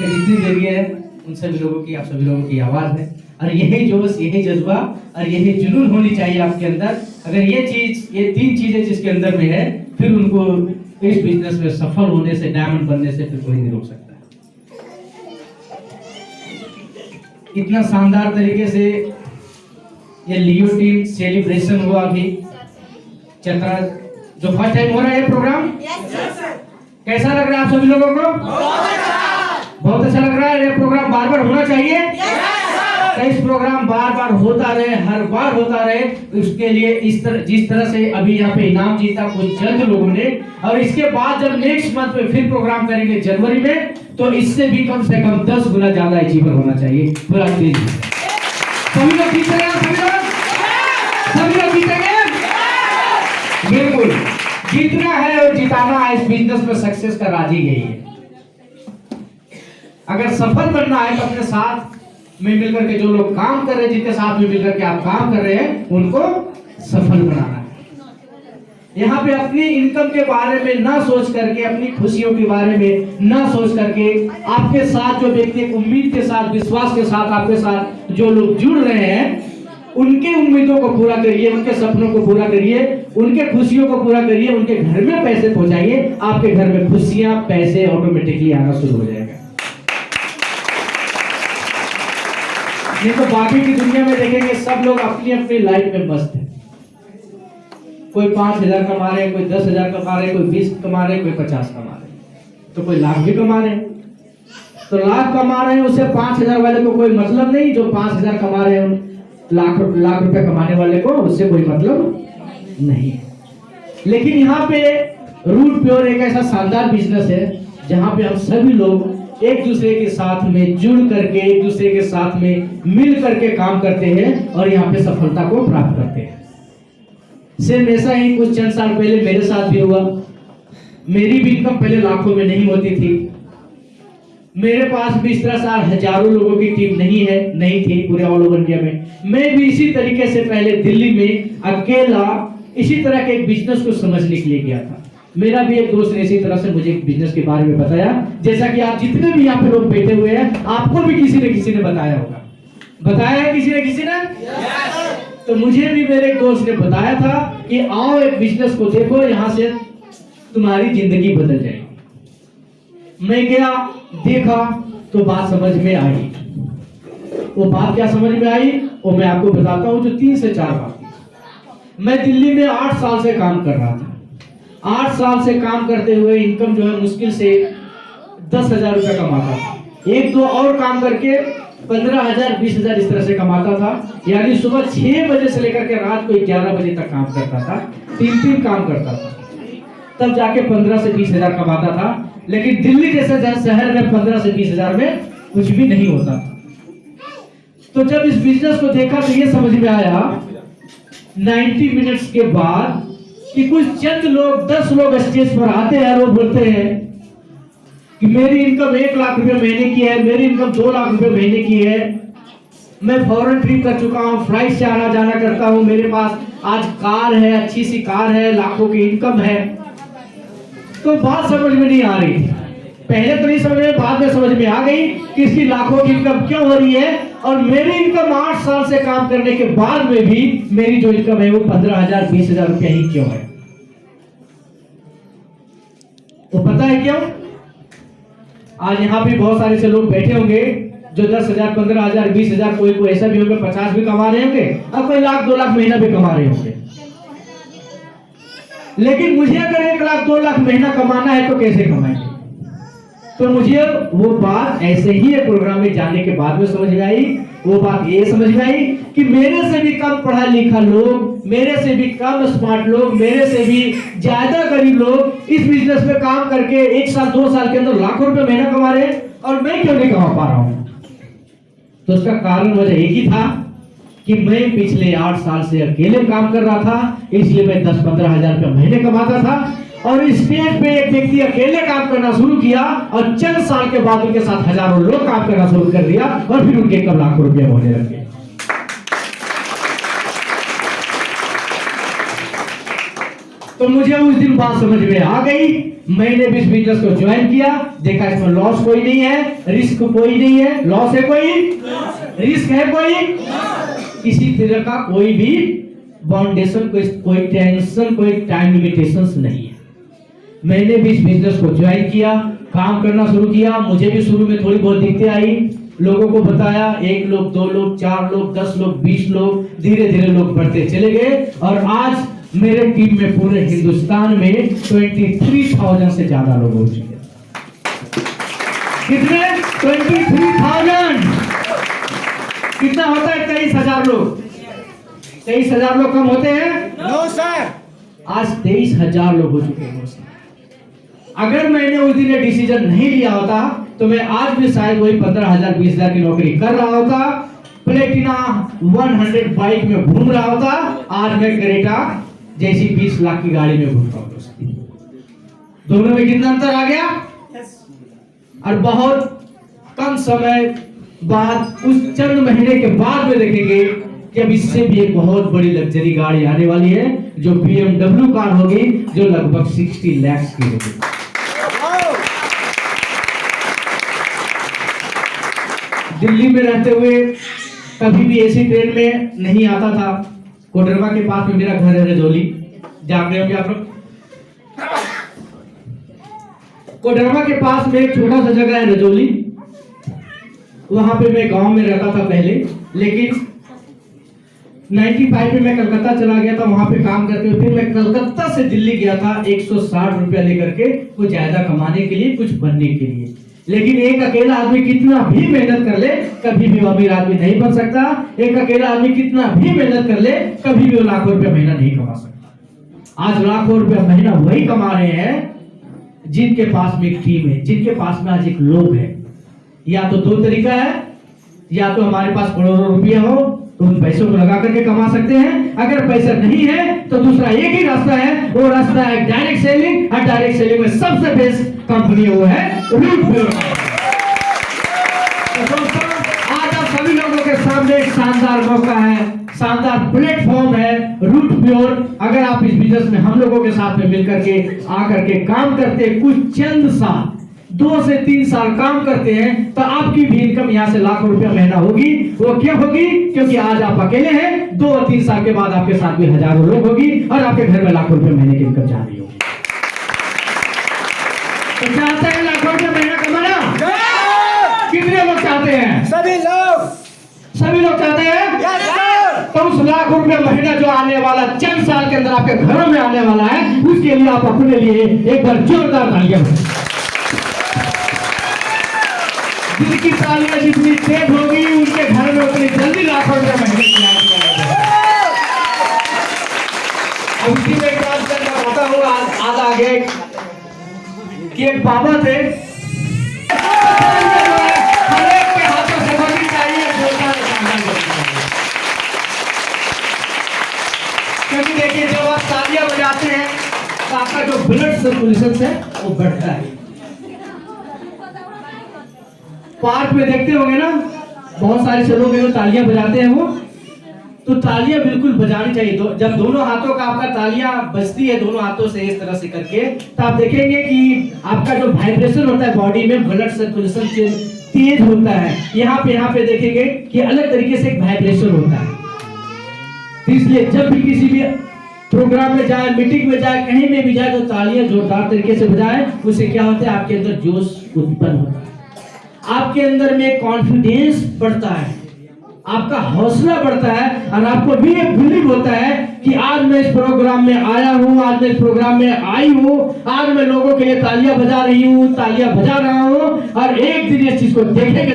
जितने जरिए है उन सभी लोगों की, आप सभी लोगों की आवाज है, और यही जोश, यही जज्बा और यही जुनून होनी चाहिए आपके अंदर। अगर ये चीज, ये तीन चीजें जिसके अंदर में है, फिर उनको इस बिजनेस में सफल होने से, डायमंड बनने से फिर कोई नहीं रोक सकता। इतना शानदार तरीके से ये लियो टीम सेलिब्रेशन हुआ अभी चतरा, जो फर्स्ट टाइम हो रहा है ये प्रोग्राम। कैसा लग रहा है आप सभी लोगों को? बहुत अच्छा लग रहा है। ये प्रोग्राम बार बार होना चाहिए। इस प्रोग्राम बार बार होता रहे, हर बार होता रहे। उसके लिए इस तरह, जिस तरह से अभी यहाँ पे इनाम जीता कुछ चंद लोगों ने, और इसके बाद जब नेक्स्ट मंथ में फिर प्रोग्राम करेंगे जनवरी में, तो इससे भी कम से कम 10 गुना ज्यादा अचीवर होना चाहिए पूरा दिन। सभी लोग जीतेंगे, सभी लोग जीतेंगे। बिल्कुल जीतना है और जिताना है। इस बिजनेस में सक्सेस का राज ही यही है। अगर सफल बनना है तो अपने साथ में मिलकर के, जो लोग काम कर रहे हैं, जिनके साथ में मिलकर के आप काम कर रहे हैं, उनको सफल बनाना है। यहाँ पे अपनी इनकम के बारे में ना सोच करके, अपनी खुशियों के बारे में ना सोच करके, आपके साथ जो व्यक्ति उम्मीद के साथ, विश्वास के साथ आपके साथ जो लोग जुड़ रहे हैं, उनके उम्मीदों को पूरा करिए, उनके सपनों को पूरा करिए, उनके खुशियों को पूरा करिए, उनके घर में पैसे पहुंचाइए। आपके घर में खुशियां, पैसे ऑटोमेटिकली आना शुरू हो जाएगा। नहीं तो बाकी की दुनिया में देखेंगे सब लोग अपनी अपनी लाइफ में मस्त है। कोई 5,000 कमा रहे, कोई 10,000 कमा रहे, कोई 20 कमा रहे, कोई 50 कमा रहे, तो कोई लाख भी कमा रहे। तो लाख कमा रहे हैं, उससे 5,000 वाले को कोई मतलब नहीं। जो 5,000 कमा रहे हैं, लाख रुपए कमाने वाले को उससे कोई मतलब नहीं। लेकिन यहाँ पे रूट प्योर एक ऐसा शानदार बिजनेस है जहाँ पे हम सभी लोग एक दूसरे के साथ में जुड़ करके, एक दूसरे के साथ में मिल करके काम करते हैं और यहाँ पे सफलता को प्राप्त करते हैं। सेम ऐसा ही कुछ चंद साल पहले मेरे साथ भी हुआ। मेरी भी इनकम पहले लाखों में नहीं होती थी। मेरे पास भी इस तरह से हजारों लोगों की टीम नहीं थी पूरे ऑल ओवर इंडिया में। मैं भी इसी तरीके से पहले दिल्ली में अकेला इसी तरह के एक बिजनेस को समझने के लिए गया था। मेरा भी एक दोस्त ने इसी तरह से मुझे बिजनेस के बारे में बताया, जैसा कि आप जितने भी यहाँ पे लोग बैठे हुए हैं, आपको भी किसी ने बताया होगा। बताया है किसी ने? तो मुझे भी मेरे एक दोस्त ने बताया था कि आओ एक बिजनेस को देखो, यहाँ से तुम्हारी जिंदगी बदल जाएगी। मैं गया, देखा तो बात समझ में आई। वो बात क्या समझ में आई वो मैं आपको बताता हूँ, जो 3 से 4 बात। मैं दिल्ली में 8 साल से काम कर रहा था। 8 साल से काम करते हुए इनकम जो है मुश्किल से 10,000 रुपये कमाता था। 1-2 और काम करके 15,000 20,000 इस तरह से कमाता था। यानी सुबह 6 बजे से लेकर के रात को 11 बजे तक काम करता था। 3 काम करता था, तब जाके 15 से 20,000 कमाता था। लेकिन दिल्ली जैसे शहर में 15 से 20,000 में कुछ भी नहीं होता था। तो जब इस बिजनेस को देखा तो ये समझ में आया 90 मिनट्स के बाद कि कुछ चंद लोग, 10 लोग स्टेज पर आते हैं और वो बोलते हैं कि मेरी इनकम 1 लाख रुपए महीने की है, मेरी इनकम 2 लाख रुपए महीने की है, मैं फॉरेन ट्रिप कर चुका हूँ, फ्लाइट से आना जाना करता हूँ, मेरे पास आज कार है, अच्छी सी कार है, लाखों की इनकम है। तो बात समझ में नहीं आ रही। पहले तो नहीं समझ में, बाद में समझ में आ गई कि इसकी लाखों की इनकम क्यों हो रही है। और मेरी इनकम 8 साल से काम करने के बाद में भी मेरी जो इनकम है वो 15,000 20,000 रुपया ही क्यों है। तो पता है क्यों? आज यहाँ भी बहुत सारे से लोग बैठे होंगे जो 10,000 15,000 20,000, कोई ऐसा भी होगा 50 भी कमा रहे होंगे, और कोई 1 लाख 2 लाख महीना भी कमा रहे होंगे। लेकिन मुझे अगर 1 लाख 2 लाख महीना कमाना है तो कैसे कमाएंगे? तो मुझे वो बात ऐसे ही एक प्रोग्राम में जाने के बाद में समझ में आई। वो बात ये समझ में आई कि मेरे से भी कम पढ़ा लिखा लोग, मेरे से भी कम स्मार्ट लोग, मेरे से भी ज्यादा गरीब लोग इस बिजनेस में काम करके 1 साल 2 साल के अंदर लाखों रुपए महीना कमा रहे हैं, और मैं क्यों नहीं कमा पा रहा हूं? तो उसका कारण वजह एक ही था कि मैं पिछले 8 साल से अकेले काम कर रहा था, इसलिए मैं 10-15 हजार रुपये महीने कमाता था। और स्टेज पे एक व्यक्ति अकेले काम करना शुरू किया और चंद साल के बाद उनके साथ हजारों लोग काम करना शुरू कर दिया, और फिर उनके कब लाखों रुपए होने लगे। तो मुझे उस दिन बात समझ में आ गई। मैंने भी इस बिजनेस को ज्वाइन किया, देखा इसमें लॉस कोई नहीं है, रिस्क कोई नहीं है। लॉस है कोई, रिस्क है कोई, किसी तरह का कोई भी बाउंडेशन, कोई टेंशन, कोई टाइम लिमिटेशंस नहीं है। मैंने भी इस बिजनेस को ज्वाइन किया, काम करना शुरू किया। मुझे भी शुरू में थोड़ी बहुत दिक्कतें आई, लोगों को बताया, 1 लोग 2 लोग 4 लोग 10 लोग 20 लोग, धीरे धीरे लोग बढ़ते चले गए और आज मेरे टीम में पूरे हिंदुस्तान में 23,000 से ज्यादा लोग हो चुके हैं। कितने? 23,000। कितना होता है? 23,000 लोग। 23,000 लोग कम होते हैं? No sir. आज 23,000 लोग हो चुके हैं। अगर मैंने उस दिन ये डिसीजन नहीं लिया होता तो मैं आज भी शायद वही 15,000 20,000 की नौकरी कर रहा होता, प्लेटिना 100 बाइक में घूम रहा होता। आज मैं क्रेटा जैसी 20 लाख की गाड़ी में घूमता हूं। दोनों में कितना अंतर आ गया? और बहुत कम समय बाद, उस चंद महीने के बाद में देखेंगे कि अब इससे भी एक बहुत बड़ी लग्जरी गाड़ी आने वाली है, जो BMW कार होगी, जो लगभग 60 लाख की होगी। दिल्ली में रहते हुए कभी भी ऐसी ट्रेन में नहीं आता था। कोडरमा के पास में मेरा घर है, रजौली, जान रहे होंगे आप लोग। कोडरमा के पास में एक छोटा सा जगह है रजौली, वहां पे मैं गांव में रहता था पहले, लेकिन 95 में मैं कलकत्ता चला गया था, वहां पे काम करते हुए। फिर मैं कलकत्ता से दिल्ली गया था 160 रुपया लेकर के, कुछ ज्यादा कमाने के लिए, कुछ बनने के लिए। लेकिन एक अकेला आदमी कितना भी मेहनत कर ले, कभी भी वो अमीर आदमी नहीं बन सकता। एक अकेला आदमी कितना भी मेहनत कर ले, कभी भी वो लाखों रुपया महीना नहीं कमा सकता। आज लाखों रुपया महीना वही कमा रहे हैं जिनके पास में एक टीम है, जिनके पास में आज एक लोग है। या तो 2 तरीका है, या तो हमारे पास करोड़ों रुपया हो तो उन पैसों को लगा करके कमा सकते हैं। अगर पैसा नहीं है तो दूसरा एक ही रास्ता है, वो रास्ता है डायरेक्ट सेलिंग। और डायरेक्ट सेलिंग में सबसे बेस्ट कंपनी वो है रूट प्योर। तो दोस्तों, आज आप सभी लोगों के सामने एक शानदार मौका है, शानदार प्लेटफॉर्म है, रूट प्योर। अगर आप इस बिजनेस में हम लोगों के साथ में मिलकर के आकर के काम करते, कुछ चंद साल, 2 से 3 साल काम करते हैं, तो आपकी भी इनकम यहाँ से लाखों रुपया महीना होगी। वो क्यों होगी? क्योंकि आज आप अकेले हैं, 2 और 3 साल के बाद आपके साथ भी हजारों लोग होगी और आपके घर में लाखों रुपया महीने की इनकम जा रही होगी। तो चाहते हैं लाखों रुपया महीना कमाना? कितने लोग चाहते हैं? सभी लोग। सभी लोग चाहते हैं? तो उस लाख रुपया महीना जो आने वाला चंद साल के अंदर आपके घरों में आने वाला है, उसके लिए आप अपने लिए एक बार जोरदार तालियां बजाएं। जिनकी तालियां जितनी तेज होगी, उनके घर में उतनी जल्दी लाखों रुपया महीने की आमदनी आएगी। अब इसी में एक बात करना होता हुआ आज आ गया कि एक बाबा थे, हर एक के हाथों से होनी चाहिए, क्योंकि देखिए जब आप तालियां बजाते हैं तो आपका जो ब्लड सर्कुलेशन है वो बढ़ता है। पार्क में देखते होंगे ना, बहुत सारे लोग जो तालियां बजाते हैं, वो तो तालियां बिल्कुल बजानी चाहिए। जब दोनों हाथों का आपका तालियां बजती है, दोनों हाथों से इस तरह से करके, तो आप देखेंगे कि आपका जो वाइब्रेशन होता है बॉडी में, ब्लड सर्कुलेशन तेज होता है। यहाँ पे देखेंगे कि अलग तरीके से एक वाइब्रेशन होता है। इसलिए जब भी किसी भी प्रोग्राम में जाए, मीटिंग में जाए, कहीं में भी जाए, तो तालियां जोरदार तरीके से बजाएं। उससे क्या होता है? आपके अंदर जोश उत्पन्न होता है, आपके अंदर में कॉन्फिडेंस बढ़ता है, आपका हौसला बढ़ता है, और आपको भी एक बिलीव होता है कि आज मैं इस प्रोग्राम में आया हूं, आज मैं इस प्रोग्राम में आई हूं, आज मैं लोगों के लिए तालियां बजा रही हूं, तालियां बजा रहा हूं, और एक दिन इस चीज को देखेंगे।